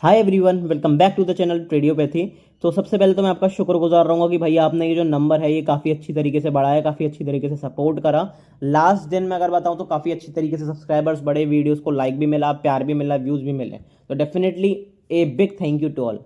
Hi everyone, welcome back to the channel ट्रेडियोपैथी। तो सबसे पहले तो मैं आपका शुक्रगुजार रहूंगा कि भाई आपने ये जो नंबर है ये काफ़ी अच्छी तरीके से बढ़ाया, काफ़ी अच्छी तरीके से सपोर्ट करा। लास्ट दिन में अगर बताऊं तो काफ़ी अच्छी तरीके से सब्सक्राइबर्स बढ़े, वीडियोस को लाइक भी मिला, प्यार भी मिला, व्यूज़ भी मिले। तो definitely a big thank you to all.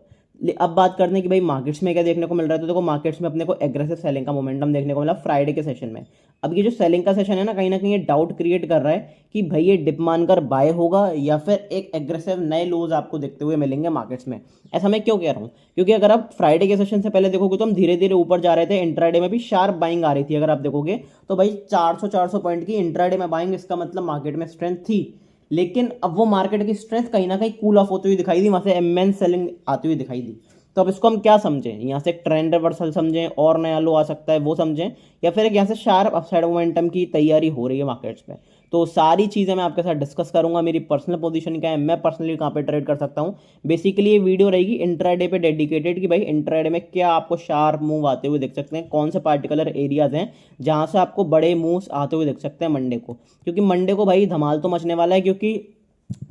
अब बात करते हैं कि भाई मार्केट्स में क्या देखने को मिल रहा है। तो देखो, मार्केट्स में अपने को एग्रेसिव सेलिंग का मोमेंटम देखने को मिला फ्राइडे के सेशन में। अब ये जो सेलिंग का सेशन है ना, कहीं ये डाउट क्रिएट कर रहा है कि भाई ये डिप मानकर बाय होगा या फिर एक एग्रेसिव नए लोज आपको देखते हुए मिलेंगे मार्केट्स में। ऐसा मैं क्यों कह रहा हूँ? क्योंकि अगर आप फ्राइडे के सेशन से पहले देखोगे तो हम धीरे धीरे ऊपर जा रहे थे, इंट्राडे में भी शार्प बाइंग आ रही थी। अगर आप देखोगे तो भाई 400 पॉइंट की इंट्राडे में बाइंग, इसका मतलब मार्केट में स्ट्रेंथ थी। लेकिन अब वो मार्केट की स्ट्रेंथ कहीं ना कहीं कूल ऑफ होती हुई दिखाई दी, वहां से इमेंस सेलिंग आती हुई दिखाई दी। तो अब इसको हम क्या समझें? यहाँ से एक ट्रेंड रिवर्सल समझें और नया लो आ सकता है वो समझें, या फिर एक यहाँ से शार्प अपसाइड मोमेंटम की तैयारी हो रही है मार्केट्स में। तो सारी चीज़ें मैं आपके साथ डिस्कस करूंगा। मेरी पर्सनल पोजीशन क्या है, मैं पर्सनली कहाँ पे ट्रेड कर सकता हूँ। बेसिकली ये वीडियो रहेगी इंट्राडे पे डेडिकेटेड कि भाई इंट्राडे में क्या आपको शार्प मूव आते हुए देख सकते हैं, कौन से पार्टिकुलर एरियाज हैं जहाँ से आपको बड़े मूव्स आते हुए देख सकते हैं मंडे को। क्योंकि मंडे को भाई धमाल तो मचने वाला है, क्योंकि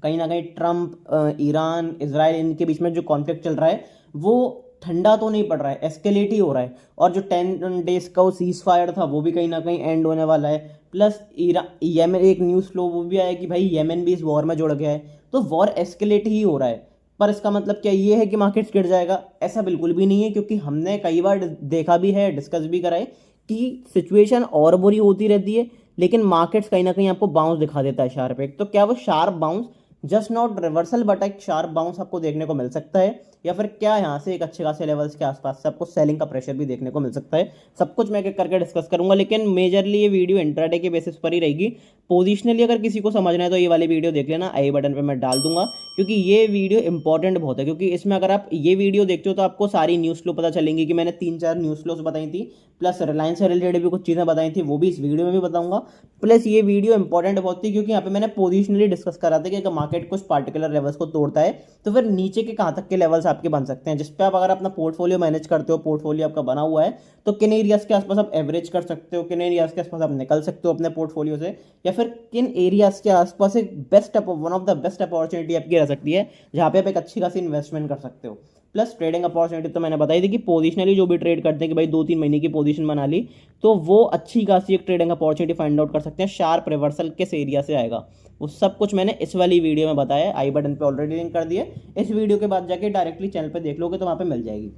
कहीं ना कहीं ट्रंप, ईरान, इसराइल, इनके बीच में जो कॉन्फ्लिक्ट चल रहा है वो ठंडा तो नहीं पड़ रहा है, एस्केलेट ही हो रहा है। और जो 10 डेज का वो सीज फायर था वो भी कहीं ना कहीं एंड होने वाला है। प्लस येमन, एक न्यूज़ फ्लो वो भी आया कि भाई येमन भी इस वॉर में जुड़ गया है। तो वॉर एस्केलेट ही हो रहा है। पर इसका मतलब क्या ये है कि मार्केट्स गिर जाएगा? ऐसा बिल्कुल भी नहीं है, क्योंकि हमने कई बार देखा भी है, डिस्कस भी करा है कि सिचुएशन और बुरी होती रहती है, लेकिन मार्केट्स कहीं ना कहीं आपको बाउंस दिखा देता है शार्प एक। तो क्या वो sharp bounce, just not reversal but एक शार्प बाउंस आपको देखने को मिल सकता है, या फिर क्या यहाँ से एक अच्छे खासे लेवल्स के आसपास से आपको सेलिंग का प्रेशर भी देखने को मिल सकता है? सब कुछ मैं एक एक करके डिस्कस करूंगा, लेकिन मेजरली ये वीडियो इंट्राडे के बेसिस पर ही रहेगी। पोजिशनली अगर किसी को समझना है तो ये वाली वीडियो देख लेना, आई बटन पे मैं डाल दूंगा, क्योंकि ये वीडियो इंपॉर्टेंट बहुत है। क्योंकि इसमें अगर आप ये वीडियो देखते हो तो आपको सारी न्यूज़ फ्लो पता चलेंगी, कि मैंने 3-4 न्यूज़ फ्लोज बताई थी, प्लस रिलायंस से रिलेटेड भी कुछ चीज़ें बताई थी, वो भी इस वीडियो में भी बताऊंगा। प्लस ये वीडियो इंपॉर्टेंट बहुत थी क्योंकि यहाँ पे मैंने पोजिशनली डिस्कस करा था कि अगर मार्केट कुछ पार्टिकुलर लेवल्स को तोड़ता है तो फिर नीचे के कहाँ तक के लेवल्स आपके बन सकते हैं, जिस पे आप अगर अपना पोर्टफोलियो मैनेज करते हो, पोर्टफोलियो आपका बना हुआ है, तो किन एरियाज के आसपास आप एवरेज कर सकते हो, किन एरियाज के आसपास आप निकल सकते हो अपने पोर्टफोलियो से, या फिर किन एरियाज के आसपास एक one of the best opportunity आपकी रह सकती है जहाँ पे आप एक अच्छी खासी इन्वेस्टमेंट कर सकते हो। प्लस ट्रेडिंग अपॉर्चुनिटी तो मैंने बताई थी कि पोजिशनली जो भी ट्रेड करते हैं कि भाई 2-3 महीने की पोजीशन बना ली, तो वो अच्छी खासी एक ट्रेडिंग अपॉर्चुनिटी फाइंड आउट कर सकते हैं। शार्प रिवर्सल किस एरिया से आएगा वो सब कुछ मैंने इस वाली वीडियो में बताया, आई बटन पे ऑलरेडी लिंक कर दिए। इस वीडियो के बाद जाके डायरेक्टली चैनल पे देख लोगे तो वहाँ पे मिल जाएगी।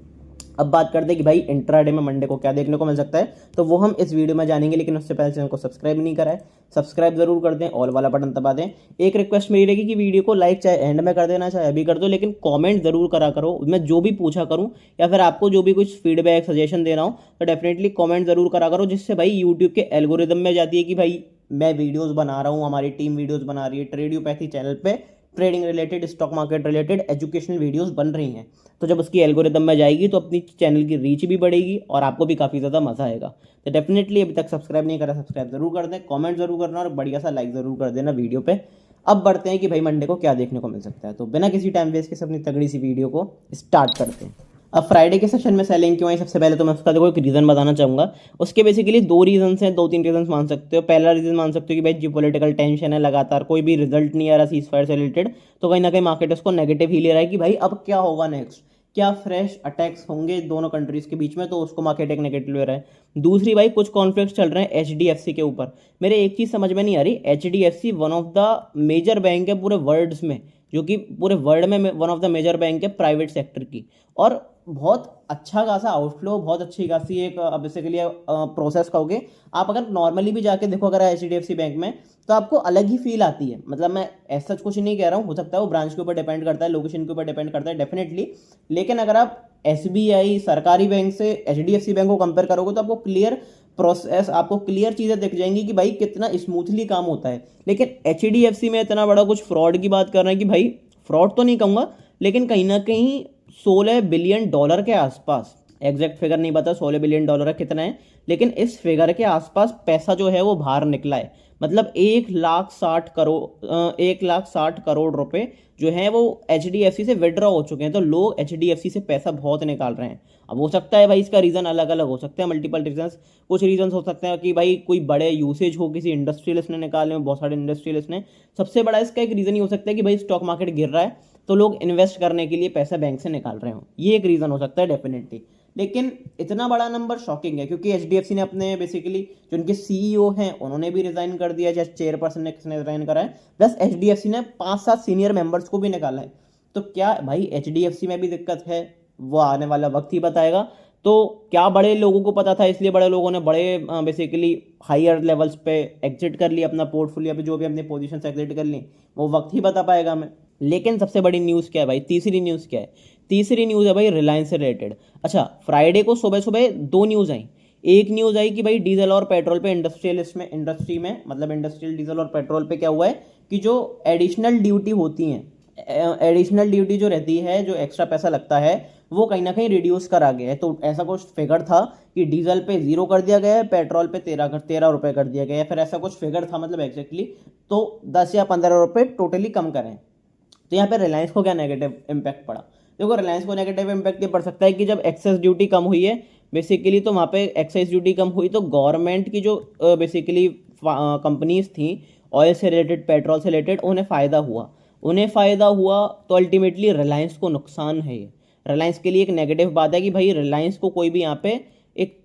अब बात करते हैं कि भाई इंट्राडे में मंडे को क्या देखने को मिल सकता है, तो वो हम इस वीडियो में जानेंगे। लेकिन उससे पहले चैनल को सब्सक्राइब नहीं करा है, सब्सक्राइब जरूर कर दें, ऑल वाला बटन दबा दें। एक रिक्वेस्ट मेरी रहेगी कि वीडियो को लाइक चाहे एंड में कर देना, चाहे अभी कर दो, लेकिन कमेंट जरूर करा करो। मैं जो भी पूछा करूं या फिर आपको जो भी कुछ फीडबैक सजेशन दे रहा हूं तो डेफिनेटली कमेंट जरूर करा करो, जिससे भाई यूट्यूब के एल्गोरिदम में जाती है कि भाई मैं वीडियोस बना रहा हूँ, हमारी टीम वीडियोस बना रही है, ट्रेडियोपैथी चैनल पे trading related, stock market related educational videos बन रही हैं। तो जब उसकी एल्गोरिदम में जाएगी तो अपनी चैनल की रीच भी बढ़ेगी और आपको भी काफ़ी ज़्यादा मजा आएगा। तो डेफिनेटली अभी तक सब्सक्राइब नहीं करा, सब्सक्राइब जरूर कर दें, कमेंट जरूर करना और बढ़िया सा लाइक जरूर कर देना वीडियो पे। अब बढ़ते हैं कि भाई मंडे को क्या देखने को मिल सकता है। तो बिना किसी टाइम वेस्ट के अपनी तगड़ी सी वीडियो को स्टार्ट करते हैं। अब फ्राइडे के सेशन में सेलिंग क्यों आई, सबसे पहले तो मैं उसका देखो एक रीज़न बताना चाहूँगा। उसके बेसिकली 2 रीजन हैं, 2-3 रीजन मान सकते हो। पहला रीज़न मान सकते हो कि भाई जी पॉलिटिकल टेंशन है, लगातार कोई भी रिजल्ट नहीं आ रहा सीज फायर से रिलेटेड, तो कहीं ना कहीं मार्केट उसको नेगेटिव ही ले रहा है कि भाई अब क्या होगा नेक्स्ट, क्या फ्रेश अटैक्स होंगे दोनों कंट्रीज के बीच में, तो उसको मार्केट एक नेगेटिव ले रहा है। दूसरी भाई कुछ कॉन्फ्लिक्ट चल रहे हैं एचडीएफसी के ऊपर। मेरे एक चीज़ समझ में नहीं आ रही, HDFC one of the major bank है पूरे वर्ल्ड में, जो कि पूरे वर्ल्ड में one of the major bank है प्राइवेट सेक्टर की, और बहुत अच्छा खासा आउटफ्लो, बहुत अच्छी खासी एक बेसिकली प्रोसेस कहोगे आप। अगर नॉर्मली भी जाके देखो अगर H D F C bank में, तो आपको अलग ही फील आती है। मतलब मैं ऐसा कुछ नहीं कह रहा हूँ, हो सकता है वो ब्रांच के ऊपर डिपेंड करता है, लोकेशन के ऊपर डिपेंड करता है डेफिनेटली। लेकिन अगर आप एसबीआई सरकारी बैंक से H D F C bank को कंपेयर करोगे तो आपको क्लियर प्रोसेस, आपको क्लियर चीज़ें दिख जाएंगी कि भाई कितना स्मूथली काम होता है। लेकिन एच डी एफ सी में इतना बड़ा कुछ फ्रॉड की बात कर रहे हैं कि भाई फ्रॉड तो नहीं कहूँगा, लेकिन कहीं ना कहीं $16 बिलियन के आसपास, एग्जैक्ट फिगर नहीं पता $16 बिलियन कितना है, लेकिन इस फिगर के आसपास पैसा जो है वो बाहर निकला है। मतलब 1,60 करोड़ रुपए जो है वो एच डी एफ सी से विड्रॉ हो चुके हैं। तो लोग एच डी एफ सी से पैसा बहुत निकाल रहे हैं। अब हो सकता है भाई इसका रीज़न अलग अलग हो सकते हैं, मल्टीपल रीजंस। कुछ रीजंस हो सकते हैं कि भाई कोई बड़े यूसेज हो, किसी इंडस्ट्रियलिस्ट ने निकाले हो, बहुत सारे इंडस्ट्रियलिस्ट ने। सबसे बड़ा इसका एक रीज़न ही हो सकता है कि भाई स्टॉक मार्केट गिर रहा है, तो लोग इन्वेस्ट करने के लिए पैसा बैंक से निकाल रहे हो, ये एक रीज़न हो सकता है डेफिनेटली। लेकिन इतना बड़ा नंबर शॉकिंग है क्योंकि एचडीएफसी ने अपने बेसिकली जो उनके सीईओ हैं उन्होंने भी रिजाइन कर दिया, जैसे चेयरपर्सन ने किसने रिजाइन करा है, प्लस एचडीएफसी ने 5-7 सीनियर मेंबर्स को भी निकाला है। तो क्या भाई एचडीएफसी में भी दिक्कत है, वो आने वाला वक्त ही बताएगा। तो क्या बड़े लोगों को पता था इसलिए बड़े लोगों ने बड़े बेसिकली हायर लेवल्स पे एग्जिट कर लिया, अपना पोर्टफोलियो पे जो भी अपनी पोजीशन एग्जिट कर ली, वो वक्त ही बता पाएगा हमें। लेकिन सबसे बड़ी न्यूज़ क्या है भाई, तीसरी न्यूज़ क्या है, तीसरी न्यूज़ है भाई रिलायंस से रिलेटेड। अच्छा, फ्राइडे को सुबह सुबह दो न्यूज़ आई। एक न्यूज़ आई कि भाई डीजल और पेट्रोल पे इंडस्ट्री में मतलब इंडस्ट्रियल डीजल और पेट्रोल पे क्या हुआ है कि जो एडिशनल ड्यूटी होती हैं, एडिशनल ड्यूटी जो रहती है, जो एक्स्ट्रा पैसा लगता है, वो कहीं ना कहीं रिड्यूस करा गया है। तो ऐसा कुछ फिगर था कि डीजल पे 0 कर दिया गया है, पेट्रोल पे 13 रुपए कर दिया गया है, फिर ऐसा कुछ फिगर था मतलब एग्जैक्टली। तो 10 या 15 रुपए टोटली कम करें। तो यहाँ पे रिलायंस को क्या नेगेटिव इम्पैक्ट पड़ा? देखो रिलायंस को नेगेटिव इम्पैक्ट ये पड़ सकता है कि जब एक्सेस ड्यूटी कम हुई है बेसिकली, तो वहाँ पे एक्साइज ड्यूटी कम हुई तो गवर्नमेंट की जो बेसिकली कंपनीज थी ऑयल से रिलेटेड, पेट्रोल से रिलेटेड, उन्हें फ़ायदा हुआ। उन्हें फ़ायदा हुआ तो अल्टीमेटली रिलायंस को नुकसान है। ये रिलायंस के लिए एक नेगेटिव बात है कि भाई रिलायंस को कोई भी यहाँ पे एक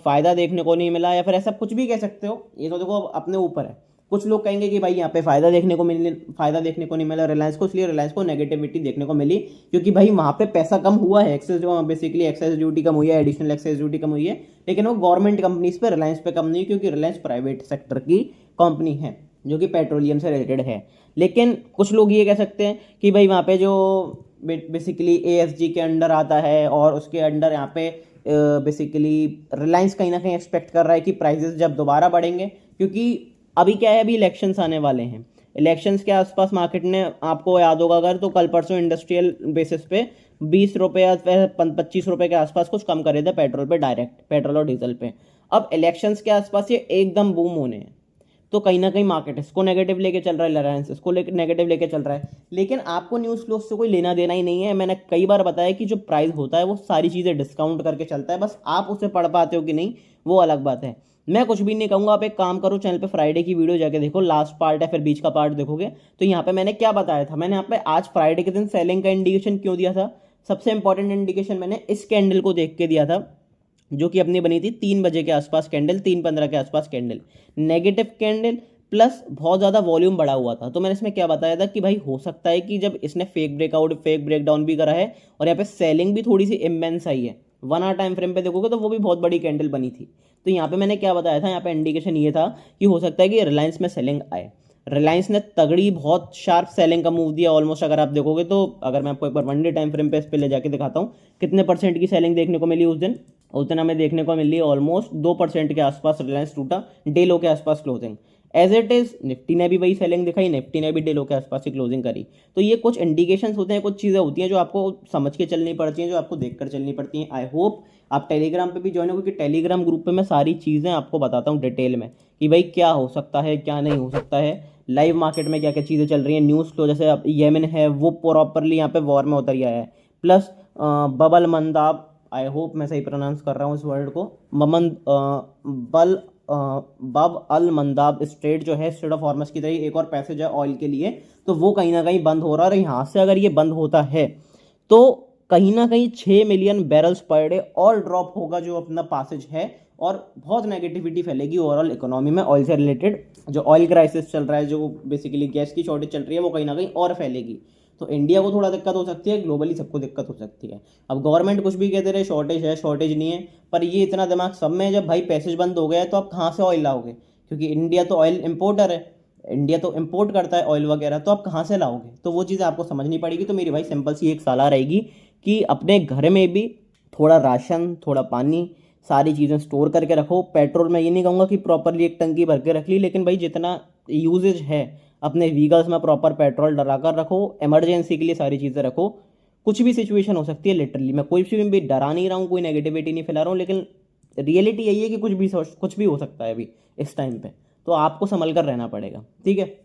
फ़ायदा देखने को नहीं मिला, या फिर ऐसा कुछ भी कह सकते हो, ये तो देखो अपने ऊपर है। कुछ लोग कहेंगे कि भाई यहाँ पे फ़ायदा देखने को नहीं मिला रिलायंस को, इसलिए रिलायंस को नेगेटिविटी देखने को मिली क्योंकि भाई वहाँ पे पैसा कम हुआ है, एक्सेस जो बेसिकली एक्साइज ड्यूटी कम हुई है, एडिशनल एक्साइज ड्यूटी कम हुई है, लेकिन वो गवर्नमेंट कंपनीज पे, रिलायंस पे कम नहीं, क्योंकि रिलायंस प्राइवेट सेक्टर की कंपनी है जो कि पेट्रोलियम से रिलेटेड है। लेकिन कुछ लोग ये कह सकते हैं कि भाई वहाँ पे जो बेसिकली एएसजी के अंडर आता है और उसके अंडर यहाँ पे बेसिकली रिलायंस कहीं ना कहीं एक्सपेक्ट कर रहा है कि प्राइजेस जब दोबारा बढ़ेंगे, क्योंककि अभी क्या है, अभी इलेक्शंस आने वाले हैं। इलेक्शंस के आसपास मार्केट ने, आपको याद होगा अगर, तो कल परसों इंडस्ट्रियल बेसिस पे 20 रुपये या 25 रुपये के आसपास कुछ कम करे थे पेट्रोल पे, डायरेक्ट पेट्रोल और डीजल पे। अब इलेक्शंस के आसपास ये एकदम बूम होने हैं, तो कहीं ना कहीं मार्केट इसको नेगेटिव लेके चल रहा है, रिलायंस इसको नेगेटिव लेके चल रहा है। लेकिन आपको न्यूज़ फ्लो से कोई लेना देना ही नहीं है। मैंने कई बार बताया कि जो प्राइस होता है वो सारी चीज़ें डिस्काउंट करके चलता है, बस आप उसे पढ़ पाते हो कि नहीं वो अलग बात है। मैं कुछ भी नहीं कहूँगा, आप एक काम करो, चैनल पे फ्राइडे की वीडियो जाके देखो, लास्ट पार्ट है, फिर बीच का पार्ट देखोगे तो यहाँ पे मैंने क्या बताया था। मैंने यहाँ पे आज फ्राइडे के दिन सेलिंग का इंडिकेशन क्यों दिया था, सबसे इंपॉर्टेंट इंडिकेशन मैंने इस कैंडल को देख के दिया था, जो कि अपनी बनी थी 3 बजे के आसपास कैंडल, 3:15 के आसपास कैंडल, नेगेटिव कैंडल, प्लस बहुत ज़्यादा वॉल्यूम बढ़ा हुआ था। तो मैंने इसमें क्या बताया था कि भाई हो सकता है कि जब इसने फेक ब्रेकआउट, फेक ब्रेकडाउन भी करा है और यहाँ पे सेलिंग भी थोड़ी सी इमेंस आई है, 1 आवर टाइम फ्रेम पे देखोगे तो वो भी बहुत बड़ी कैंडल बनी थी। तो यहाँ पे मैंने क्या बताया था, यहाँ पे इंडिकेशन ये था कि हो सकता है कि रिलायंस में सेलिंग आए। रिलायंस ने तगड़ी बहुत शार्प सेलिंग का मूव दिया ऑलमोस्ट। अगर आप देखोगे तो, अगर मैं आपको एक बार 1 डे टाइम फ्रेम पे इस पे ले जाके दिखाता हूँ कितने परसेंट की सेलिंग देखने को मिली उस दिन हमें देखने को मिली ऑलमोस्ट 2% के आसपास रिलायंस टूटा, डे लो के आसपास closing. As it is Nifty ने भी वही सेलिंग दिखाई, निफ्टी ने भी डे लो के आसपास ही क्लोजिंग करी। तो ये कुछ इंडिकेशंस होते हैं, कुछ चीज़ें होती हैं जो आपको समझ के चलनी पड़ती हैं, जो आपको देखकर चलनी पड़ती हैं। आई होप आप टेलीग्राम पे भी ज्वाइन हो, क्योंकि टेलीग्राम ग्रुप पे मैं सारी चीज़ें आपको बताता हूँ डिटेल में कि भाई क्या हो सकता है, क्या नहीं हो सकता है, लाइव मार्केट में क्या क्या चीज़ें चल रही हैं, न्यूज़ फ्लो, जैसे अब येमेन है वो प्रॉपरली यहाँ पे वॉर में उतर गया है, प्लस बबल मंदाब, आई होप मैं सही प्रोनाउंस कर रहा हूँ इस वर्ड को, बब अल मंदाब स्ट्रेट जो है, स्ट्रेट ऑफ हॉर्मस की तरह एक और पैसेज है ऑयल के लिए, तो वो कहीं ना कहीं बंद हो रहा है। और यहाँ से अगर ये बंद होता है तो कहीं ना कहीं 6 मिलियन बैरल्स पर डे और ड्रॉप होगा जो अपना पासेज है, और बहुत नेगेटिविटी फैलेगी ओवरऑल इकोनॉमी में। ऑयल से रिलेटेड जो ऑयल क्राइसिस चल रहा है, जो बेसिकली गैस की शॉर्टेज चल रही है, वो कहीं ना कहीं और फैलेगी। तो इंडिया को थोड़ा दिक्कत हो सकती है, ग्लोबली सबको दिक्कत हो सकती है। अब गवर्नमेंट कुछ भी कहते रहे शॉर्टेज है, शॉर्टेज नहीं है, पर ये इतना दिमाग सब में है, जब भाई पैसेज बंद हो गया है तो आप कहाँ से ऑयल लाओगे? क्योंकि इंडिया तो ऑयल इंपोर्टर है, इंडिया तो इंपोर्ट करता है ऑयल वगैरह, तो आप कहाँ से लाओगे? तो वो चीज़ें आपको समझनी पड़ेगी। तो मेरी भाई सिंपल सी एक सलाह रहेगी कि अपने घर में भी थोड़ा राशन, थोड़ा पानी, सारी चीज़ें स्टोर करके रखो। पेट्रोल मैं ये नहीं कहूँगा कि प्रॉपरली एक टंकी भर के रख ली, लेकिन भाई जितना यूजेज है अपने व्हीकल्स में प्रॉपर पेट्रोल डला कर रखो, इमरजेंसी के लिए सारी चीज़ें रखो। कुछ भी सिचुएशन हो सकती है, लिटरली मैं कोई भी डरा नहीं रहा हूँ, कोई नेगेटिविटी नहीं फैला रहा हूँ, लेकिन रियलिटी यही है कि कुछ भी हो सकता है अभी इस टाइम पे, तो आपको संभल कर रहना पड़ेगा, ठीक है।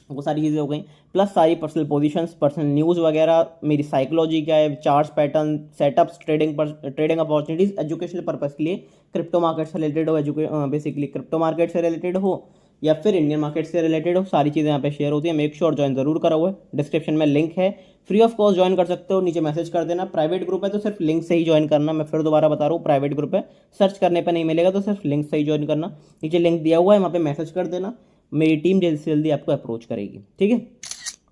वो सारी चीज़ें हो गई, प्लस सारी पर्सनल पोजीशंस, पर्सनल न्यूज़ वगैरह, मेरी साइकोलॉजी क्या है, charts, pattern, setups, trading opportunities, educational purpose के लिए, क्रिप्टो मार्केट से रिलेटेड हो, बेसिकली क्रिप्टो मार्केट से रिलेटेड हो, या फिर इंडियन मार्केट से रिलेटेड हो, सारी चीज़ें यहाँ पे शेयर होती है। मेक श्योर ज्वाइन जरूर करा हुआ है, डिस्क्रिप्शन में लिंक है, फ्री ऑफ कॉस्ट ज्वाइन कर सकते हो, नीचे मैसेज कर देना। प्राइवेट ग्रुप है तो सिर्फ लिंक से ही ज्वाइन करना, मैं फिर दोबारा बता रहा हूँ, प्राइवेट ग्रुप है, सर्च करने पर नहीं मिलेगा, तो सिर्फ लिंक से ही ज्वाइन करना। नीचे लिंक दिया हुआ है, वहाँ पे मैसेज कर देना, मेरी टीम जल्दी से जल्दी आपको अप्रोच करेगी, ठीक है।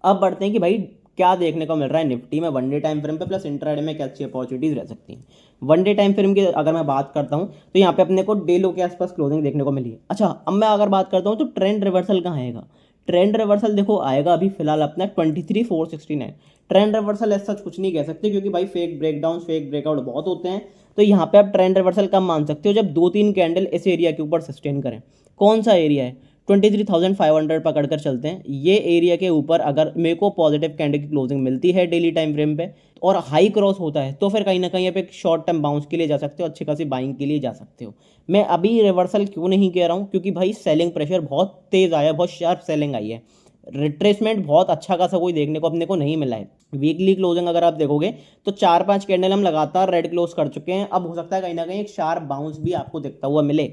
अब बढ़ते हैं कि भाई क्या देखने को मिल रहा है निफ्टी में वन डे टाइम फ्रेम पे, प्लस इंट्राडे में क्या अच्छी अपॉर्चुनिटीज रह सकती हैं। वन डे टाइम फ्रेम की अगर मैं बात करता हूं तो यहाँ पे अपने को डे लो के आसपास क्लोजिंग देखने को मिली है। अच्छा, अब मैं अगर बात करता हूँ तो ट्रेंड रिवर्सल कहाँ आएगा। ट्रेंड रिवर्सल देखो आएगा अभी फिलहाल अपना 23,469। ट्रेंड रिवर्सल ऐसा कुछ नहीं कह सकते, क्योंकि भाई फेक ब्रेकडाउन फेक ब्रेकआउट बहुत होते हैं। तो यहाँ पे आप ट्रेंड रिवर्सल कब मान सकते हो, जब 2-3 कैंडल इस एरिया के ऊपर सस्टेन करें। कौन सा एरिया है, 23,500 पकड़कर चलते हैं। ये एरिया के ऊपर अगर मेरे को पॉजिटिव कैंडल की क्लोजिंग मिलती है डेली टाइम फ्रेम पे और हाई क्रॉस होता है, तो फिर कहीं ना कहीं आप एक शॉर्ट टर्म बाउंस के लिए जा सकते हो, अच्छी खासी बाइंग के लिए जा सकते हो। मैं अभी रिवर्सल क्यों नहीं कह रहा हूँ, क्योंकि भाई सेलिंग प्रेशर बहुत तेज आया, बहुत शार्प सेलिंग आई है। रिट्रेसमेंट बहुत अच्छा खासा कोई देखने को अपने को नहीं मिला है। वीकली क्लोजिंग अगर आप देखोगे तो 4-5 कैंडल हम लगातार रेड क्लोज कर चुके हैं। अब हो सकता है कहीं ना कहीं एक शार्प बाउंस भी आपको दिखता हुआ मिले।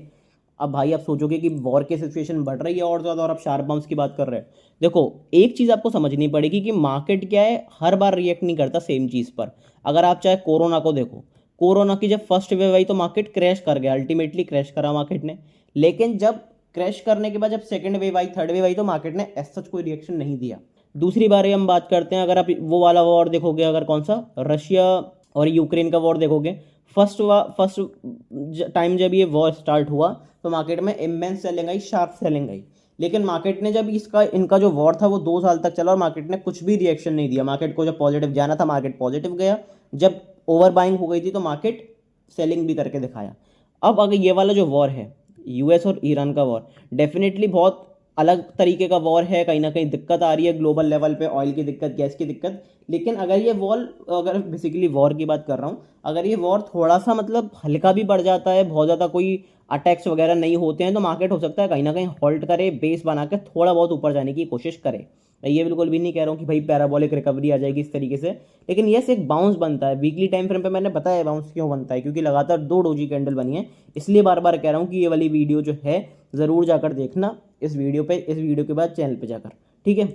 अब भाई आप सोचोगे कि वॉर की सिचुएशन बढ़ रही है और ज़्यादा, और आप शार्प बाउंस की बात कर रहे हैं। देखो एक चीज़ आपको समझनी पड़ेगी कि मार्केट क्या है, हर बार रिएक्ट नहीं करता सेम चीज़ पर। अगर आप चाहे कोरोना को देखो, कोरोना की जब फर्स्ट वेव आई तो मार्केट क्रैश कर गया, अल्टीमेटली क्रैश करा मार्केट ने। लेकिन जब क्रैश करने के बाद जब सेकंड वेव आई, थर्ड वेव आई, तो मार्केट ने एज सच कोई रिएक्शन नहीं दिया। दूसरी बार हम बात करते हैं, अगर आप वो वाला वॉर देखोगे, अगर कौन सा, रशिया और यूक्रेन का वॉर देखोगे, फर्स्ट टाइम जब ये वॉर स्टार्ट हुआ तो मार्केट में इमेंस सेलिंग आई, शार्प सेलिंग आई। लेकिन मार्केट ने जब इनका जो वॉर था वो 2 साल तक चला और मार्केट ने कुछ भी रिएक्शन नहीं दिया। मार्केट को जब पॉजिटिव जाना था मार्केट पॉजिटिव गया, जब ओवर बाइंग हो गई थी तो मार्केट सेलिंग भी करके दिखाया। अब अगर ये वाला जो वॉर है, यूएस और ईरान का वॉर, डेफिनेटली बहुत अलग तरीके का वॉर है। कहीं ना कहीं दिक्कत आ रही है ग्लोबल लेवल पे, ऑयल की दिक्कत, गैस की दिक्कत। लेकिन अगर ये वॉर, अगर बेसिकली वॉर की बात कर रहा हूँ, अगर ये वॉर थोड़ा सा मतलब हल्का भी बढ़ जाता है, बहुत ज़्यादा कोई अटैक्स वगैरह नहीं होते हैं, तो मार्केट हो सकता है कहीं ना कहीं हॉल्ट करे, बेस बना के थोड़ा बहुत ऊपर जाने की कोशिश करे। मैं ये बिल्कुल भी नहीं कह रहा हूँ कि भाई पैराबोलिक रिकवरी आ जाएगी इस तरीके से, लेकिन यस एक बाउंस बनता है वीकली टाइम फ्रेम पे। मैंने बताया बाउंस क्यों बनता है, क्योंकि लगातार 2 डोजी कैंडल बनी है। इसलिए बार बार कह रहा हूँ कि ये वाली वीडियो जो है ज़रूर जाकर देखना इस वीडियो पे, इस वीडियो के बाद चैनल पे जाकर, ठीक है।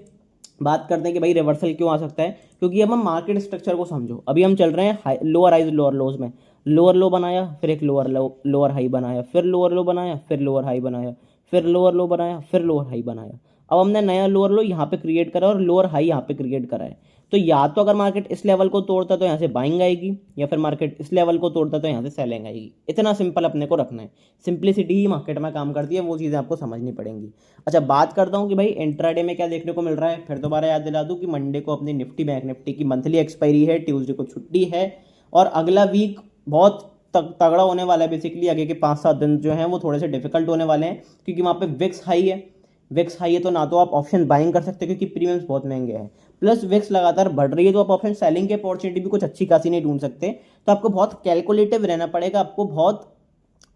बात करते हैं कि भाई रिवर्सल क्यों आ सकता है, क्योंकि अब हम मार्केट स्ट्रक्चर को समझो। अभी हम चल रहे हैं लोअर हाइज लोअर लोज में। लोअर लो बनाया, फिर एक लोअर हाई बनाया, फिर लोअर लो बनाया, फिर लोअर हाई बनाया, फिर लोअर लो बनाया, फिर लोअर हाई बनाया। अब हमने नया लोअर लो यहाँ पे क्रिएट करा और लोअर हाई यहाँ पे क्रिएट करा है। तो या तो अगर मार्केट इस लेवल को तोड़ता तो यहाँ से बाइंग आएगी, या फिर मार्केट इस लेवल को तोड़ता तो यहाँ से सेलिंग आएगी। इतना सिंपल अपने को रखना है, सिंप्लिसिटी ही मार्केट में काम करती है, वो चीज़ें आपको समझनी पड़ेंगी। अच्छा, बात करता हूँ कि भाई इंट्राडे में क्या देखने को मिल रहा है। फिर दोबारा याद दिला दूँ कि मंडे को अपनी निफ्टी बैंक निफ्टी की मंथली एक्सपायरी है, ट्यूसडे को छुट्टी है, और अगला वीक बहुत तगड़ा होने वाला है। बेसिकली आगे के 5-7 दिन जो हैं वो थोड़े से डिफिकल्ट होने वाले हैं, क्योंकि वहाँ पे विक्स हाई है। विक्स हाई है तो ना तो आप ऑप्शन बाइंग कर सकते हो क्योंकि प्रीमियम्स बहुत महंगे हैं, प्लस विक्स लगातार बढ़ रही है तो आप ऑप्शन सेलिंग की अपॉर्चुनिटी भी कुछ अच्छी खासी नहीं ढूंढ सकते। तो आपको बहुत कैलकुलेटिव रहना पड़ेगा, आपको बहुत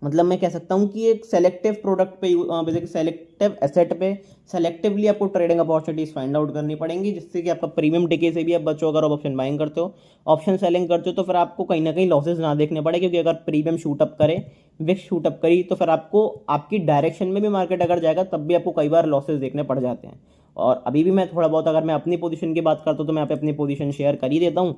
मतलब मैं कह सकता हूँ कि एक सेलेक्टिव प्रोडक्ट पे, बेसिकली सेलेक्टिव एसेट पे सेलेक्टिवली आपको ट्रेडिंग अपॉर्चुनिटीज फाइंड आउट करनी पड़ेंगी, जिससे कि आपका प्रीमियम डिके से भी आप बचो। अगर आप ऑप्शन बाइंग करते हो, ऑप्शन सेलिंग करते हो, तो फिर आपको कहीं ना कहीं लॉसेज ना देखने पड़े, क्योंकि अगर प्रीमियम शूट अप करे, विक्स शूट अप करी, तो फिर आपको आपकी डायरेक्शन में भी मार्केट अगर जाएगा तब भी आपको कई बार लॉसेज देखने पड़ जाते हैं। और अभी भी मैं थोड़ा बहुत, अगर मैं अपनी पोजीशन की बात करता हूँ तो मैं यहाँ पे अपनी पोजीशन शेयर कर ही देता हूँ,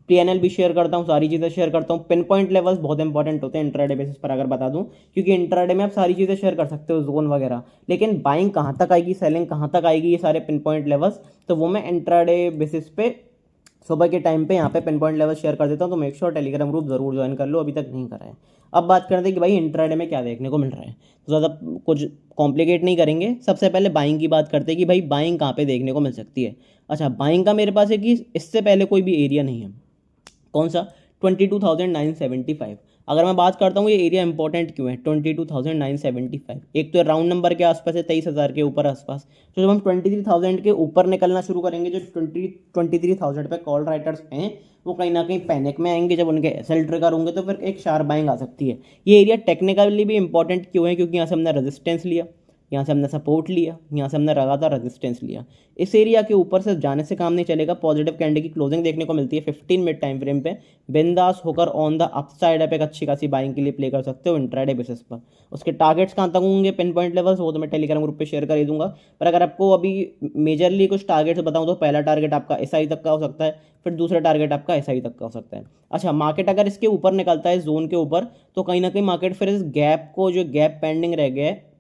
पीएनएल भी शेयर करता हूँ, सारी चीज़ें शेयर करता हूँ। पिन पॉइंट लेवल्स बहुत इंपॉर्टेंट होते हैं इंट्राडे बेसिस पर, अगर बता दूँ, क्योंकि इंट्राडे में आप सारी चीज़ें शेयर कर सकते हो, जोन वगैरह, लेकिन बाइंग कहाँ तक आएगी, सेलिंग कहाँ तक आएगी, ये सारे पिन पॉइंट लेवल्स तो वो मैं इंट्राडे बेसिस पे सुबह के टाइम पे यहाँ पे पिन पॉइंट लेवल शेयर कर देता हूँ। तो मेक श्योर टेलीग्राम ग्रुप जरूर ज्वाइन कर लो, अभी तक नहीं करा है। अब बात करते हैं कि भाई इंट्राडे में क्या देखने को मिल रहा है, तो ज़्यादा कुछ कॉम्प्लिकेट नहीं करेंगे। सबसे पहले बाइंग की बात करते हैं कि भाई बाइंग कहाँ पे देखने को मिल सकती है। अच्छा, बाइंग का मेरे पास है कि इससे पहले कोई भी एरिया नहीं है। कौन सा, 22,975। अगर मैं बात करता हूँ ये एरिया इंपॉर्टेंट क्यों है, 22,975, एक तो राउंड नंबर के आसपास है, 23,000 के ऊपर आसपास। तो जब हम 23,000 के ऊपर निकलना शुरू करेंगे, जो 23,000 पे कॉल राइटर्स हैं वो कहीं ना कहीं पैनिक में आएंगे। जब उनके एसएल ट्रिगर होंगे तो फिर एक शार्प बाइंग आ सकती है। ये एरिया टेक्निकली भी इंपॉर्टेंट क्यों है, क्योंकि यहाँ से हमने रेजिस्टेंस लिया, यहाँ से हमने सपोर्ट लिया, यहाँ से हमने लगातार रेजिस्टेंस लिया। इस एरिया के ऊपर से जाने से काम नहीं चलेगा। पॉजिटिव कैंडल की क्लोजिंग देखने को मिलती है 15 मिनट टाइम फ्रेम पे, बिंदास होकर ऑन द अपसाइड पे एक अच्छी खासी बाइंग के लिए प्ले कर सकते हो इंट्राडे बेसिस पर। उसके टारगेट्स कहाँ तक होंगे, पिन पॉइंट लेवल्स, वो तो मैं टेलीग्राम ग्रुप पे शेयर कर ही दूंगा। पर अगर आपको अभी मेजरली कुछ टारगेट्स बताऊं तो पहला टारगेट आपका एसआई तक का हो सकता है, फिर दूसरा टारगेट आपका एसआई तक का हो सकता है। अच्छा, मार्केट अगर इसके ऊपर निकलता है जोन के ऊपर, तो कहीं ना कहीं मार्केट फिर इस गैप को, जो गैप पेंडिंग रह गया है,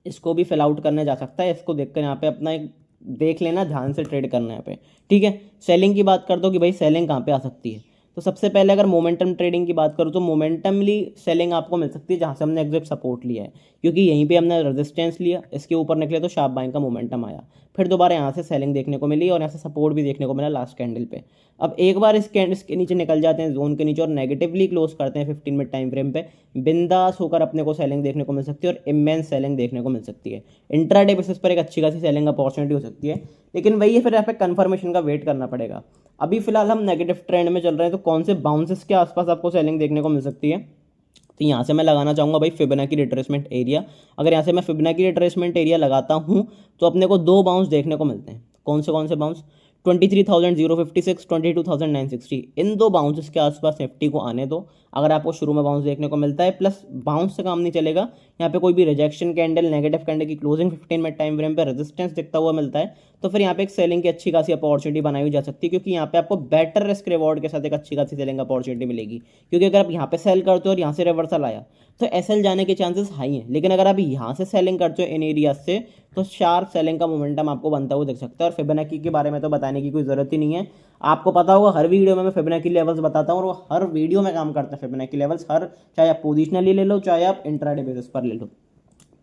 इसको भी फिल आउट करने जा सकता है। इसको देखकर यहाँ पे अपना एक देख लेना, ध्यान से ट्रेड करना है यहाँ पे, ठीक है। सेलिंग की बात कर दो कि भाई सेलिंग कहाँ पे आ सकती है, तो सबसे पहले अगर मोमेंटम ट्रेडिंग की बात करूँ तो मोमेंटमली सेलिंग आपको मिल सकती है जहाँ से हमने एग्जैक्ट सपोर्ट लिया है, क्योंकि यहीं पे हमने रेजिस्टेंस लिया, इसके ऊपर निकले तो शार्प बाइंग का मोमेंटम आया, फिर दोबारा यहाँ से सेलिंग देखने को मिली और यहाँ से सपोर्ट भी देखने को मिला लास्ट कैंडल पे। अब एक बार इस कैंडल के नीचे निकल जाते हैं जोन के नीचे और नेगेटिवली क्लोज करते हैं 15 मिनट टाइम फ्रेम पे, बिंदास होकर अपने को सेलिंग देखने को मिल सकती है और इमेंस सेलिंग देखने को मिल सकती है। इंट्राडे बेसिस पर एक अच्छी खासी सेलिंग अपॉर्चुनिटी हो सकती है, लेकिन वही है, फिर यहाँ पे कंफर्मेशन का वेट करना पड़ेगा। अभी फिलहाल हम नेगेटिव ट्रेंड में चल रहे हैं, तो कौन से बाउंसेस के आसपास आपको सेलिंग देखने को मिल सकती है, तो यहाँ से मैं लगाना चाहूँगा भाई फिबोनाची रिट्रेसमेंट एरिया। अगर यहाँ से मैं फिबोनाची रिट्रेसमेंट एरिया लगाता हूँ तो अपने को दो बाउंस देखने को मिलते हैं। कौन से बाउंस, 23,056, 22,960, इन दो बाउंसेस के आसपास निफ्टी को आने दो। अगर आपको शुरू में बाउंस देखने को मिलता है, प्लस बाउंस से काम नहीं चलेगा, यहाँ पे कोई भी रिजेक्शन कैंडल, नेगेटिव कैंडल की क्लोजिंग 15 मिनट टाइम फ्रेम पे रेजिस्टेंस दिखता हुआ मिलता है, तो फिर यहाँ पे एक सेलिंग की अच्छी खासी अपॉर्चुनिटी बनाई हुई जा सकती है, क्योंकि यहाँ पे आपको बेटर रिस्क रिवॉर्ड के साथ एक अच्छी खासी सेलिंग अपॉर्चुनिटी मिलेगी। क्योंकि अगर आप यहाँ पे सेल करते हो और यहाँ से रिवर्सल आया तो एसएल जाने के चांसेस हाई हैं, लेकिन अगर आप यहाँ से सेलिंग करते हो इन एरिया से, तो शार्प सेलिंग का मोमेंटम आपको बनता हुआ दिख सकता है। और फिबोनाची के बारे में तो बताने की कोई ज़रूरत ही नहीं है, आपको पता होगा हर वीडियो में मैं फिबोनाची लेवल्स बताता हूँ और वो हर वीडियो में काम करते हैं फिबोनाची लेवल्स, हर, चाहे आप पोजिशनली ले लो चाहे आप इंट्राडे बेसिस पर ले लो।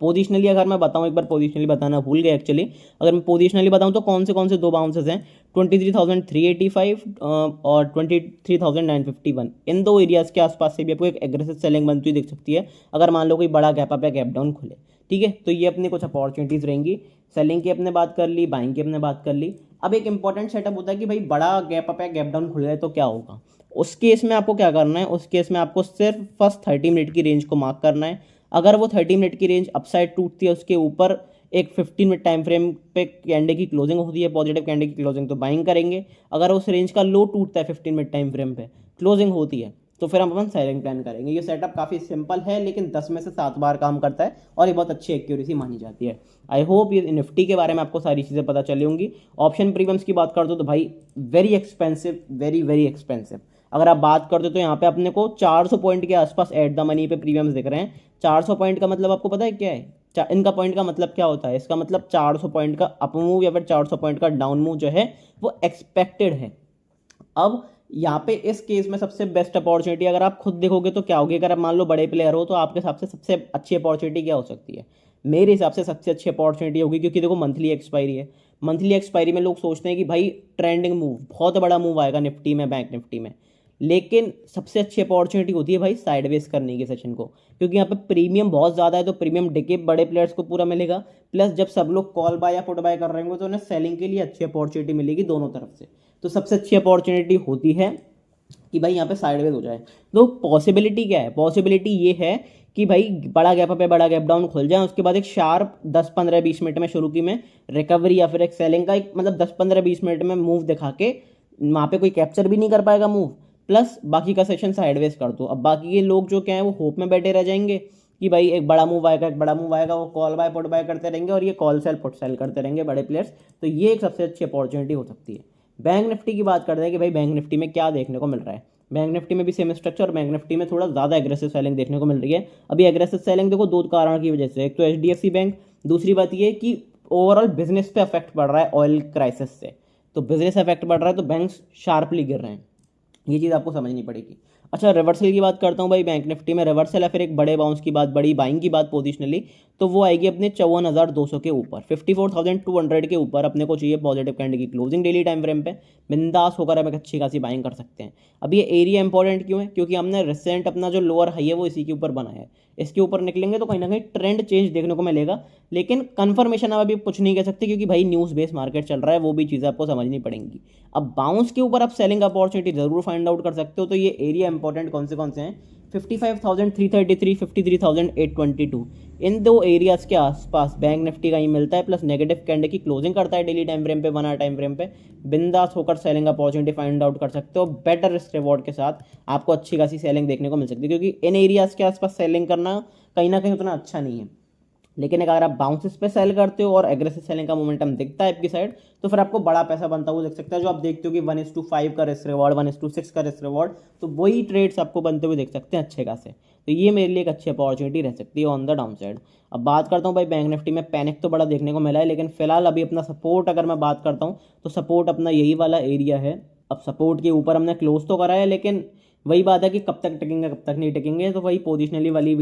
पोजिशनली अगर मैं बताऊं, एक बार पोजिशनली बताना भूल गया एक्चुअली, अगर मैं पोजिशनली बताऊं तो कौन से दो बाउंसेस हैं, 23,385 और 23,951, इन दो एरियाज़ के आसपास से भी आपको एक एग्रेसिव सेलिंग बनती हुई दिख सकती है, अगर मान लो कोई बड़ा गैप अप या गैप डाउन खुले, ठीक है। तो ये अपनी कुछ अपॉर्चुनिटीज़ रहेंगी। सेलिंग की अपने बात कर ली, बाइंग की अपने बात कर ली। अब एक इंपॉर्टेंट सेटअप होता है कि भाई बड़ा गैप अप या गैप डाउन खुल गए तो क्या होगा। उस केस में आपको क्या करना है, उस केस में आपको सिर्फ फर्स्ट 30 मिनट की रेंज को मार्क करना है। अगर वो 30 मिनट की रेंज अपसाइड टूटती है, उसके ऊपर एक 15 मिनट टाइम फ्रेम पे कैंडल की क्लोजिंग होती है, पॉजिटिव कैंडल की क्लोजिंग, तो बाइंग करेंगे। अगर उस रेंज का लो टूटता है 15 मिनट टाइम फ्रेम पे, क्लोजिंग होती है, तो फिर हम अपन सेलिंग प्लान करेंगे। ये सेटअप काफ़ी सिंपल है, लेकिन 10 में से 7 बार काम करता है और ये बहुत अच्छी एक्यूरेसी मानी जाती है। आई होप ये निफ्टी के बारे में आपको सारी चीज़ें पता चली होंगी। ऑप्शन प्रीमियम्स की बात कर दो तो भाई वेरी एक्सपेंसिव, वेरी एक्सपेंसिव। अगर आप बात करते हो तो यहाँ पे अपने को 400 पॉइंट के आसपास एट द मनी पे प्रीमियम्स दिख रहे हैं। 400 पॉइंट का मतलब आपको पता है क्या है, इनका पॉइंट का मतलब क्या होता है, इसका मतलब 400 पॉइंट का अप मूव या फिर 400 पॉइंट का डाउन मूव जो है वो एक्सपेक्टेड है। अब यहाँ पे इस केस में सबसे बेस्ट अपॉर्चुनिटी अगर आप खुद देखोगे तो क्या होगी, अगर आप मान लो बड़े प्लेयर हो तो आपके हिसाब से सबसे अच्छी अपॉर्चुनिटी क्या हो सकती है, मेरे हिसाब से सबसे अच्छी अपॉर्चुनिटी होगी, क्योंकि देखो मंथली एक्सपायरी है, मंथली एक्सपायरी में लोग सोचते हैं कि भाई ट्रेंडिंग मूव, बहुत बड़ा मूव आएगा निफ्टी में, बैंक निफ्टी में, लेकिन सबसे अच्छी अपॉर्चुनिटी होती है भाई साइडवेज करने की सेशन को, क्योंकि यहाँ पे प्रीमियम बहुत ज़्यादा है, तो प्रीमियम डिके बड़े प्लेयर्स को पूरा मिलेगा, प्लस जब सब लोग कॉल बाय या पुट बाय कर रहे होंगे तो उन्हें सेलिंग के लिए अच्छी अपॉर्चुनिटी मिलेगी दोनों तरफ से। तो सबसे अच्छी अपॉर्चुनिटी होती है कि भाई यहाँ पे साइडवेज हो जाए। तो पॉसिबिलिटी क्या है, पॉसिबिलिटी ये है कि भाई बड़ा गैप अप है, बड़ा गैप डाउन खुल जाए, उसके बाद एक शार्प 10, 15, 20 मिनट में शुरू की में रिकवरी या फिर एक सेलिंग का एक मतलब 10, 15, 20 मिनट में मूव दिखा के वहाँ पे कोई कैप्चर भी नहीं कर पाएगा मूव, प्लस बाकी का सेशन साइडवेज कर दो। अब बाकी ये लोग जो क्या है वो होप में बैठे रह जाएंगे कि भाई एक बड़ा मूव आएगा, एक बड़ा मूव आएगा, वो कॉल बाय पुट बाय करते रहेंगे और ये कॉल सेल पुट सेल करते रहेंगे बड़े प्लेयर्स। तो ये एक सबसे अच्छी अपॉर्चुनिटी हो सकती है। बैंक निफ्टी की बात करते हैं कि भाई बैंक निफ्टी में क्या देखने को मिल रहा है। बैंक निफ्टी में भी सेम स्ट्रक्चर, बैंक निफ्टी में थोड़ा ज़्यादा एग्रेसिव सेलिंग देखने को मिल रही है। अभी एग्रेसिव सेलिंग देखो दो कारण की वजह से, एक तो एचडीएफसी बैंक, दूसरी बात ये कि ओवरऑल बिजनेस पे अफेक्ट पड़ रहा है ऑयल क्राइसिस से, तो बिजनेस अफेक्ट पड़ रहा है तो बैंक्स शार्पली गिर रहे हैं, ये चीज़ आपको समझनी पड़ेगी। अच्छा, रिवर्सल की बात करता हूँ भाई, बैंक निफ्टी में रिवर्सल है, फिर एक बड़े बाउंस की बात, बड़ी बाइंग की बात पोजिशनली, तो वो आएगी अपने 54,200 के ऊपर, 54,200 के ऊपर अपने को चाहिए पॉजिटिव कैंडल की क्लोजिंग डेली टाइम फ्रेम पे, बिंदास होकर हम एक अच्छी खासी बाइंग कर सकते हैं। अब ये एरिया इंपॉर्टेंट क्यों है, क्योंकि हमने रिसेंट अपना जो लोअर हाई है वो इसी के ऊपर बनाया है, इसके ऊपर निकलेंगे तो कहीं ना कहीं ट्रेंड चेंज देखने को मिलेगा, लेकिन कंफर्मेशन आप अभी कुछ नहीं कह सकते क्योंकि भाई न्यूज़ बेस्ड मार्केट चल रहा है, वो भी चीज़ें आपको समझनी पड़ेंगी। अब बाउंस के ऊपर आप सेलिंग अपॉर्चुनिटी जरूर फाइंड आउट कर सकते हो। तो ये एरिया इंपॉर्टेंट कौन से हैं, 55,333, 53,822 इन दो एरियाज के आसपास बैंक निफ्टी का ही मिलता है, प्लस नेगेटिव कैंडल की क्लोजिंग करता है डेली टाइम फ्रेम पे, 1 आवर टाइम फ्रेम पे। बिंदास होकर सेलिंग अपॉर्चुनिटी फाइंड आउट कर सकते हो, बेटर रिस्क रिवॉर्ड के साथ आपको अच्छी खासी सेलिंग देखने को मिल सकती है, क्योंकि इन एरियाज के आसपास सेलिंग करना कहीं ना कहीं उतना अच्छा नहीं है। लेकिन अगर आप बाउंसेस पे सेल करते हो और एग्रेसिव सेलिंग का मोमेंटम दिखता है आपकी साइड, तो फिर आपको बड़ा पैसा बनता हुआ दिख सकता है। जो आप देखते हो कि 1:5 का रिस्क रिवॉर्ड, 1:6 का रिस्क रिवॉर्ड, तो वही ट्रेड्स आपको बनते हुए दिख सकते हैं अच्छे खासे। तो ये मेरे लिए एक अच्छी अपॉर्चुनिटी रह सकती है ऑन द डाउन साइड। अब बात करता हूँ भाई बैंक निफ्टी में, पैनिक तो बड़ा देखने को मिला है, लेकिन फिलहाल अभी अपना सपोर्ट अगर मैं बात करता हूँ तो सपोर्ट अपना यही वाला एरिया है। अब सपोर्ट के ऊपर हमने क्लोज तो करा है, लेकिन वही बात है कि कब तक टिकेंगे कब तक नहीं टिकेंगे, तो वही पोजिशनल वाली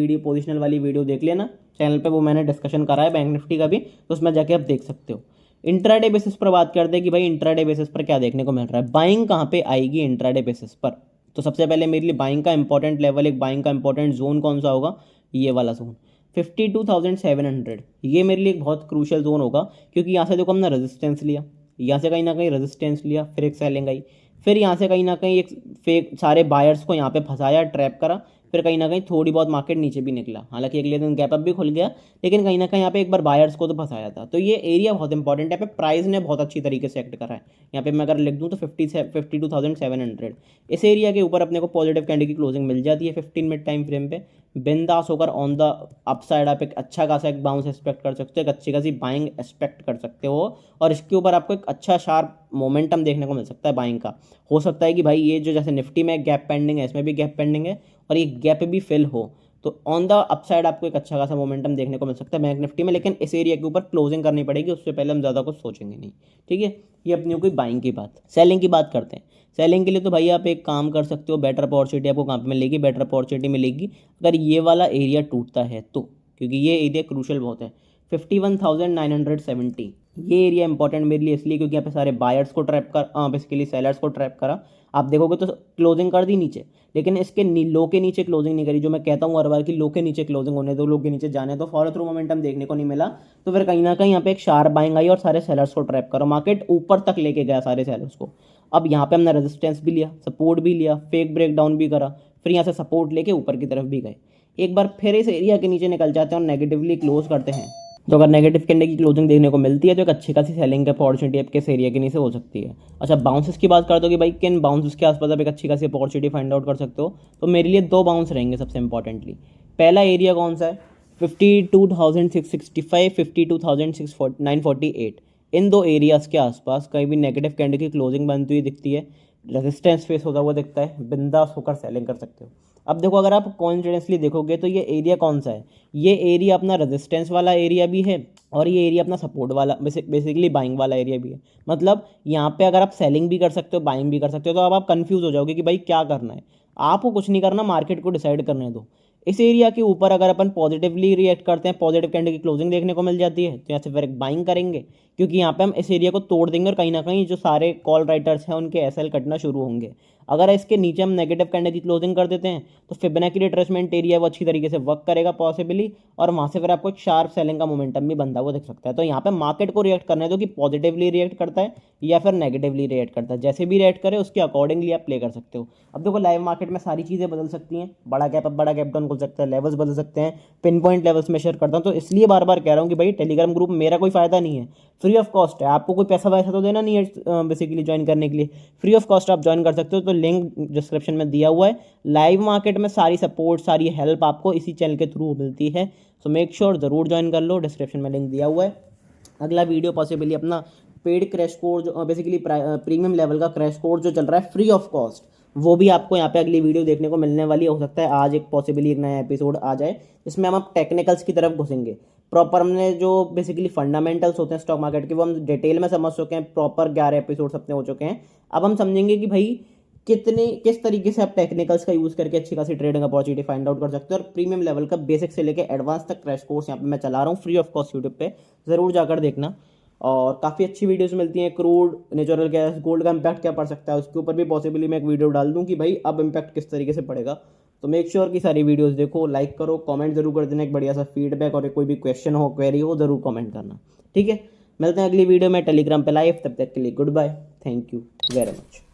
वीडियो देख लेना चैनल पे, वो मैंने डिस्कशन करा है बैंक निफ्टी का भी, तो उसमें जाके आप देख सकते हो। इंट्राडे बेसिस पर बात करते हैं कि भाई इंट्राडे बेसिस पर क्या देखने को मिल रहा है, बाइंग कहाँ पे आएगी इंट्राडे बेसिस पर। तो सबसे पहले मेरे लिए बाइंग का इंपॉर्टेंट लेवल, एक बाइंग का इंपॉर्टेंट जोन कौन सा होगा, ये वाला जोन 52,700, ये मेरे लिए एक बहुत क्रूशियल जोन होगा, क्योंकि यहाँ से देखो हमने रेजिस्टेंस लिया, यहाँ से कहीं ना कहीं रेजिस्टेंस लिया, फिर एक सेलिंग आई, फिर यहाँ से कहीं ना कहीं एक फेक सारे बायर्स को यहाँ पे फंसाया, ट्रैप करा, फिर कहीं ना कहीं थोड़ी बहुत मार्केट नीचे भी निकला, हालांकि अगले दिन गैप अप भी खुल गया, लेकिन कहीं ना कहीं यहाँ पे एक बार बायर्स को तो फंसाया था। तो ये एरिया बहुत इंपॉर्टेंट है, यहाँ पे प्राइस ने बहुत अच्छी तरीके से एक्ट करा है। यहाँ पे मैं अगर लिख दूँ तो 52,700, इस एरिया के ऊपर अपने को पॉजिटिव कैंडल की क्लोजिंग मिल जाती है 15 मिनट टाइम फ्रेम पे। बिंदास होकर ऑन द अपसाइड आप एक अच्छा खासा एक बाउंस एक्सपेक्ट कर सकते हो, एक अच्छी खासी बाइंग एक्सपेक्ट कर सकते हो, और इसके ऊपर आपको एक अच्छा शार्प मोमेंटम देखने को मिल सकता है बाइंग का। हो सकता है कि भाई ये जो जैसे निफ्टी में गैप पेंडिंग है, इसमें भी गैप पेंडिंग है, और ये गैप भी फिल हो, तो ऑन द अपसाइड आपको एक अच्छा खासा मोमेंटम देखने को मिल सकता है बैंक निफ्टी में। लेकिन इस एरिया के ऊपर क्लोजिंग करनी पड़ेगी, उससे पहले हम ज़्यादा कुछ सोचेंगे नहीं, ठीक है। ये अपनी कोई बाइंग की बात। सेलिंग की बात करते हैं। सेलिंग के लिए तो भाई आप एक काम कर सकते हो, बेटर अपॉर्चुनिटी आपको कहाँ पे मिलेगी, बेटर अपॉर्चुनिटी मिलेगी अगर ये वाला एरिया टूटता है तो, क्योंकि ये एरिया क्रूशल बहुत है। 51,970 ये एरिया इंपॉर्टेंट मेरे लिए इसलिए क्योंकि यहाँ पे सारे बायर्स को ट्रैप कर बेसिकली सेलर्स को ट्रैप करा। आप देखोगे तो क्लोजिंग कर दी नीचे, लेकिन इसके लो के नीचे क्लोजिंग नहीं करी। जो मैं कहता हूँ हर बार कि लो के नीचे क्लोजिंग होने दो, लो के नीचे जाने दो, फॉलो थ्रू मोमेंटम देखने को नहीं मिला, तो फिर कहीं ना कहीं यहाँ पे एक शार्प बाइंग आई और सारे सेलर्स को ट्रैप करो, मार्केट ऊपर तक लेके गया सारे सेलर्स को। अब यहाँ पे हमने रेजिस्टेंस भी लिया, सपोर्ट भी लिया, फेक ब्रेकडाउन भी करा, फिर यहाँ से सपोर्ट लेके ऊपर की तरफ भी गए, एक बार फिर इस एरिया के नीचे निकल जाते हैं और नेगेटिवली क्लोज करते हैं। तो अगर नेगेटिव कैंडल की क्लोजिंग देखने को मिलती है तो एक अच्छी खासी सेलिंग की अपॉर्चुनिटी आपके इस एरिया के नीचे हो सकती है। अच्छा, बाउंसेस की बात करते हो कि भाई किन बाउंसेस के आसपास आप एक अच्छी खासी अपॉर्चुनिटी फाइंड आउट कर सकते हो, तो मेरे लिए दो बाउंस रहेंगे सबसे इंपॉर्टेंटली। पहला एरिया कौन सा है, 52,665, 52,948, इन दो एरियाज़ के आसपास कहीं भी नेगेटिव कैंडल की क्लोजिंग बनती हुई दिखती है, रेजिस्टेंस फेस होता हुआ दिखता है, बिंदास होकर सेलिंग कर सकते हो। अब देखो अगर आप कॉन्फिडेंसली देखोगे तो ये एरिया कौन सा है, ये एरिया अपना रेजिस्टेंस वाला एरिया भी है, और ये एरिया अपना सपोर्ट वाला बेसिकली बाइंग वाला एरिया भी है। मतलब यहाँ पे अगर आप सेलिंग भी कर सकते हो, बाइंग भी कर सकते हो, तो अब आप कंफ्यूज हो जाओगे कि भाई क्या करना है। आपको कुछ नहीं करना, मार्केट को डिसाइड करने दो। इस एरिया के ऊपर अगर अपन पॉजिटिवली रिएक्ट करते हैं, पॉजिटिव कैंडल की क्लोजिंग देखने को मिल जाती है, तो यहाँ से फिर एक बाइंग करेंगे, क्योंकि यहाँ पे हम इस एरिया को तोड़ देंगे और कहीं ना कहीं जो सारे कॉल राइटर्स हैं उनके एसएल कटना शुरू होंगे। अगर इसके नीचे हम नेगेटिव कैंडल की क्लोजिंग कर देते हैं तो फिबोनाची रिट्रेसमेंट एरिया वो अच्छी तरीके से वर्क करेगा पॉसिबली, और वहाँ से फिर आपको एक शार्प सेलिंग का मोमेंटम भी बनता हुआ दिख सकता है। तो यहाँ पे मार्केट को रिएक्ट करने दो कि पॉजिटिवली रिएक्ट करता है या फिर नेगेटिवली रिएक्ट करता है, जैसे भी रिएक्ट करे उसके अकॉर्डिंगली आप प्ले कर सकते हो। अब देखो लाइव मार्केट में सारी चीज़ें बदल सकती हैं, बड़ा गैप अप बड़ा गैप डाउन खुल सकता है, लेवल्स बदल सकते हैं, पिन पॉइंट लेवल्स में शेयर करता हूँ। तो इसलिए बार बार कह रहा हूँ कि भाई टेलीग्राम ग्रुप मेरा कोई फायदा नहीं है, फ्री ऑफ कॉस्ट है, आपको कोई पैसा वैसा तो देना नहीं है बेसिकली ज्वाइन करने के लिए, फ्री ऑफ कॉस्ट आप ज्वाइन कर सकते हो। तो लिंक डिस्क्रिप्शन में दिया हुआ है। लाइव मार्केट में सारी सपोर्ट सारी हेल्प आपको इसी चैनल के थ्रू मिलती है, सो मेक श्योर ज़रूर ज्वाइन कर लो, डिस्क्रिप्शन में लिंक दिया हुआ है। अगला वीडियो पॉसिबली अपना पेड क्रैश कोर्स जो बेसिकली प्रीमियम लेवल का क्रैश कोर्स जो चल रहा है फ्री ऑफ कॉस्ट, वो भी आपको यहाँ पे अगली वीडियो देखने को मिलने वाली है। हो सकता है आज एक पॉसिबली एक नया एपिसोड आ जाए, जिसमें हम टेक्निकल्स की तरफ घुसेंगे। प्रॉपर हमने जो बेसिकली फंडामेंटल्स होते हैं स्टॉक मार्केट के वो हम डिटेल में समझ चुके हैं, प्रॉपर 11 एपिसोड्स अपने हो चुके हैं। अब हम समझेंगे कि भाई किस तरीके से आप टेक्निकल्स का यूज़ करके अच्छी खासी ट्रेडिंग अपॉर्चुनिटी फाइंड आउट कर सकते हो। और प्रीमियम लेवल का बेसिक से लेके एडवांस तक क्रैश कोर्स यहाँ पे मैं चला रहा हूँ फ्री ऑफ कॉस्ट यूट्यूब पे, ज़रूर जाकर देखना। और काफ़ी अच्छी वीडियोस मिलती हैं, क्रूड, नेचुरल गैस, गोल्ड का इम्पैक्ट क्या पड़ सकता है, उसके ऊपर भी पॉसिबली मैं एक वीडियो डाल दूँ कि भाई अब इम्पैक्ट किस तरीके से पड़ेगा। तो मेक श्योर कि सारी वीडियोस देखो, लाइक करो, कमेंट जरूर कर देना एक बढ़िया सा फीडबैक, और कोई भी क्वेश्चन हो, क्वेरी हो, जरूर कमेंट करना, ठीक है। मिलते हैं अगली वीडियो में टेलीग्राम पे लाइव, तब तक के लिए good bye, thank you very much.